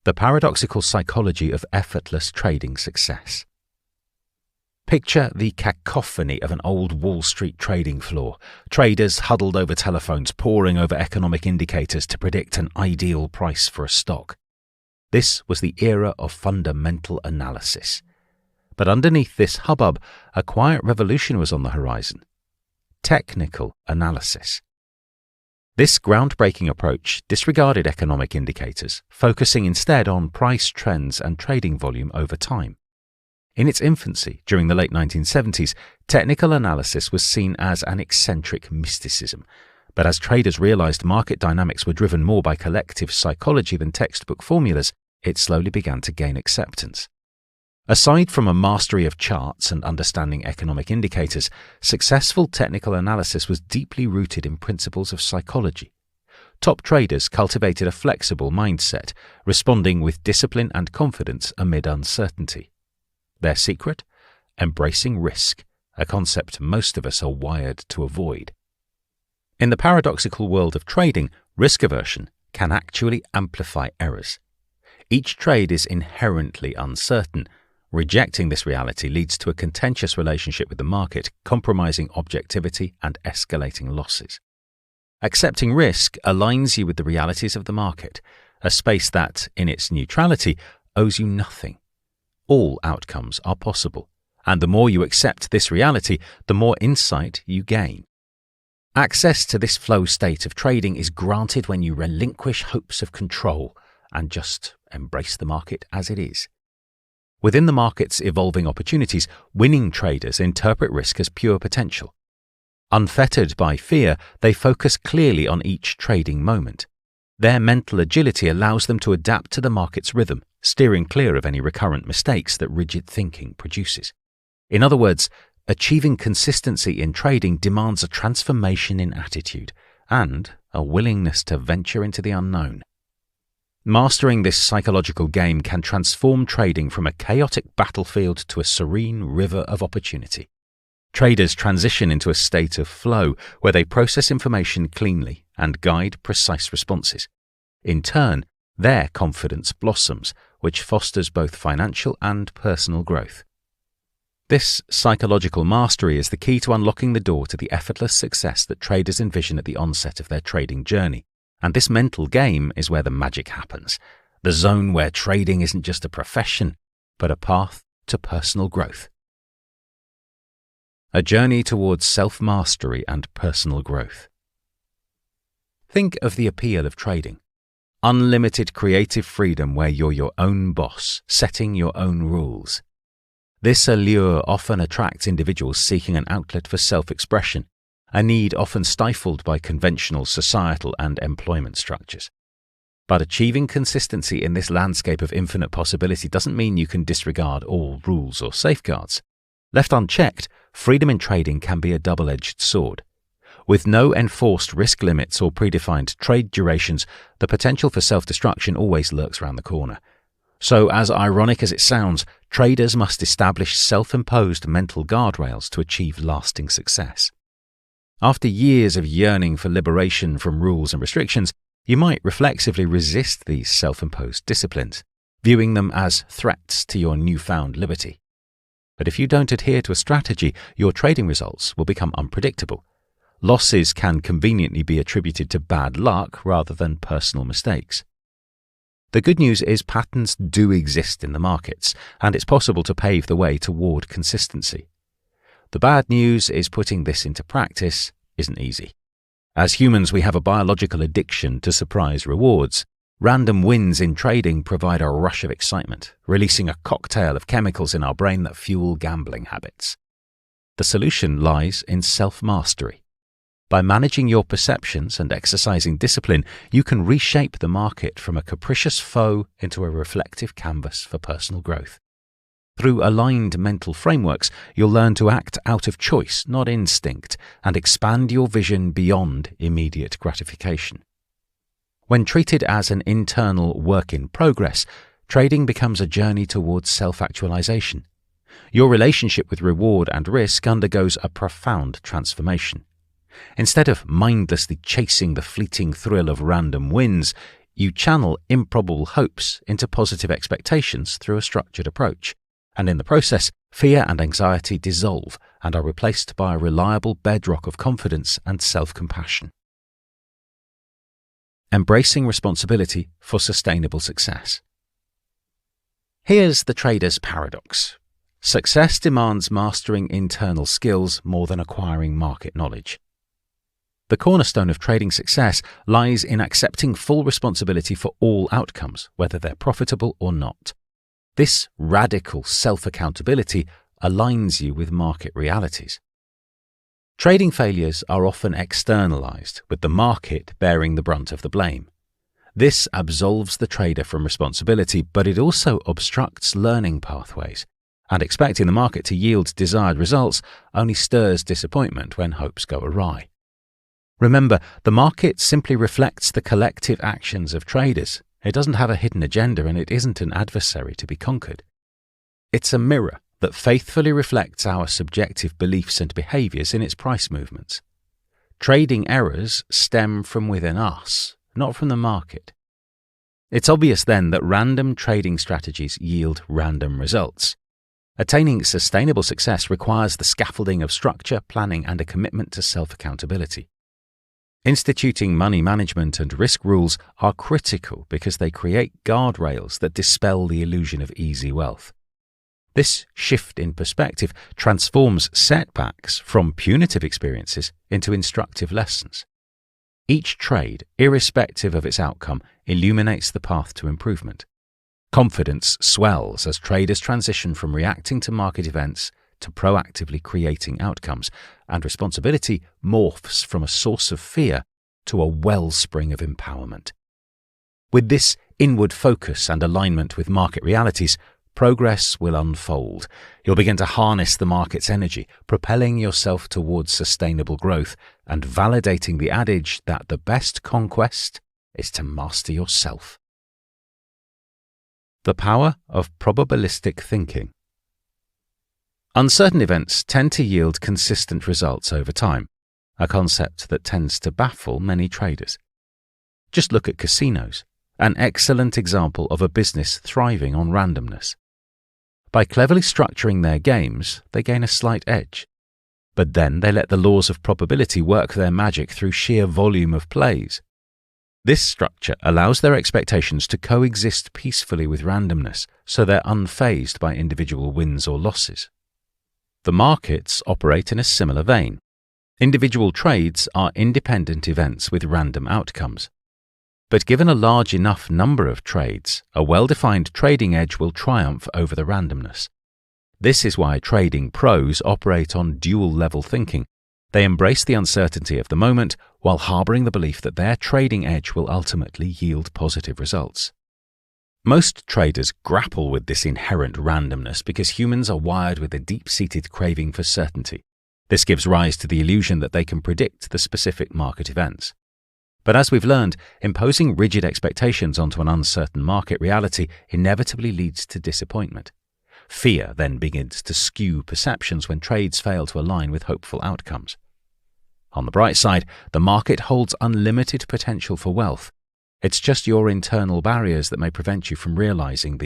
The paradoxical psychology of effortless trading success. Picture the cacophony of an old Wall Street trading floor, traders huddled over telephones, poring over economic indicators to predict an ideal price for a stock. This was the era of fundamental analysis. But underneath this hubbub, a quiet revolution was on the horizon. Technical analysis. This groundbreaking approach disregarded economic indicators, focusing instead on price trends and trading volume over time. In its infancy, during the late 1970s, technical analysis was seen as an eccentric mysticism, but as traders realized market dynamics were driven more by collective psychology than textbook formulas, it slowly began to gain acceptance. Aside from a mastery of charts and understanding economic indicators, successful technical analysis was deeply rooted in principles of psychology. Top traders cultivated a flexible mindset, responding with discipline and confidence amid uncertainty. Their secret? Embracing risk, a concept most of us are wired to avoid. In the paradoxical world of trading, risk aversion can actually amplify errors. Each trade is inherently uncertain. Rejecting this reality leads to a contentious relationship with the market, compromising objectivity and escalating losses. Accepting risk aligns you with the realities of the market, a space that, in its neutrality, owes you nothing. All outcomes are possible, and the more you accept this reality, the more insight you gain. Access to this flow state of trading is granted when you relinquish hopes of control and just embrace the market as it is. Within the market's evolving opportunities, winning traders interpret risk as pure potential. Unfettered by fear, they focus clearly on each trading moment. Their mental agility allows them to adapt to the market's rhythm, steering clear of any recurrent mistakes that rigid thinking produces. In other words, achieving consistency in trading demands a transformation in attitude and a willingness to venture into the unknown. Mastering this psychological game can transform trading from a chaotic battlefield to a serene river of opportunity. Traders transition into a state of flow where they process information cleanly and guide precise responses. In turn, their confidence blossoms, which fosters both financial and personal growth. This psychological mastery is the key to unlocking the door to the effortless success that traders envision at the onset of their trading journey. And this mental game is where the magic happens, the zone where trading isn't just a profession, but a path to personal growth. A journey towards self-mastery and personal growth. Think of the appeal of trading. Unlimited creative freedom where you're your own boss, setting your own rules. This allure often attracts individuals seeking an outlet for self-expression, a need often stifled by conventional societal and employment structures. But achieving consistency in this landscape of infinite possibility doesn't mean you can disregard all rules or safeguards. Left unchecked, freedom in trading can be a double-edged sword. With no enforced risk limits or predefined trade durations, the potential for self-destruction always lurks around the corner. So, as ironic as it sounds, traders must establish self-imposed mental guardrails to achieve lasting success. After years of yearning for liberation from rules and restrictions, you might reflexively resist these self-imposed disciplines, viewing them as threats to your newfound liberty. But if you don't adhere to a strategy, your trading results will become unpredictable. Losses can conveniently be attributed to bad luck rather than personal mistakes. The good news is patterns do exist in the markets, and it's possible to pave the way toward consistency. The bad news is putting this into practice isn't easy. As humans, we have a biological addiction to surprise rewards. Random wins in trading provide a rush of excitement, releasing a cocktail of chemicals in our brain that fuel gambling habits. The solution lies in self-mastery. By managing your perceptions and exercising discipline, you can reshape the market from a capricious foe into a reflective canvas for personal growth. Through aligned mental frameworks, you'll learn to act out of choice, not instinct, and expand your vision beyond immediate gratification. When treated as an internal work in progress, trading becomes a journey towards self-actualization. Your relationship with reward and risk undergoes a profound transformation. Instead of mindlessly chasing the fleeting thrill of random wins, You channel improbable hopes into positive expectations through a structured approach, and in the process, fear and anxiety dissolve and are replaced by a reliable bedrock of confidence and self-compassion. Embracing responsibility for sustainable success. Here's the trader's paradox. Success demands mastering internal skills more than acquiring market knowledge. The cornerstone of trading success lies in accepting full responsibility for all outcomes, whether they're profitable or not. This radical self-accountability aligns you with market realities. Trading failures are often externalized, with the market bearing the brunt of the blame. This absolves the trader from responsibility, but it also obstructs learning pathways, and expecting the market to yield desired results only stirs disappointment when hopes go awry. Remember, the market simply reflects the collective actions of traders. It doesn't have a hidden agenda, and it isn't an adversary to be conquered. It's a mirror that faithfully reflects our subjective beliefs and behaviors in its price movements. Trading errors stem from within us, not from the market. It's obvious then that random trading strategies yield random results. Attaining sustainable success requires the scaffolding of structure, planning, and a commitment to self-accountability. Instituting money management and risk rules are critical because they create guardrails that dispel the illusion of easy wealth. This shift in perspective transforms setbacks from punitive experiences into instructive lessons. Each trade, irrespective of its outcome, illuminates the path to improvement. Confidence swells as traders transition from reacting to market events to proactively creating outcomes, and responsibility morphs from a source of fear to a wellspring of empowerment. With this inward focus and alignment with market realities, progress will unfold. You'll begin to harness the market's energy, propelling yourself towards sustainable growth and validating the adage that the best conquest is to master yourself. The power of probabilistic thinking. Uncertain events tend to yield consistent results over time, a concept that tends to baffle many traders. Just look at casinos, an excellent example of a business thriving on randomness. By cleverly structuring their games, they gain a slight edge. But then they let the laws of probability work their magic through sheer volume of plays. This structure allows their expectations to coexist peacefully with randomness, so they're unfazed by individual wins or losses. The markets operate in a similar vein. Individual trades are independent events with random outcomes. But given a large enough number of trades, a well-defined trading edge will triumph over the randomness. This is why trading pros operate on dual-level thinking. They embrace the uncertainty of the moment while harboring the belief that their trading edge will ultimately yield positive results. Most traders grapple with this inherent randomness because humans are wired with a deep-seated craving for certainty. This gives rise to the illusion that they can predict the specific market events. But as we've learned, imposing rigid expectations onto an uncertain market reality inevitably leads to disappointment. Fear then begins to skew perceptions when trades fail to align with hopeful outcomes. On the bright side, the market holds unlimited potential for wealth. It's just your internal barriers that may prevent you from realizing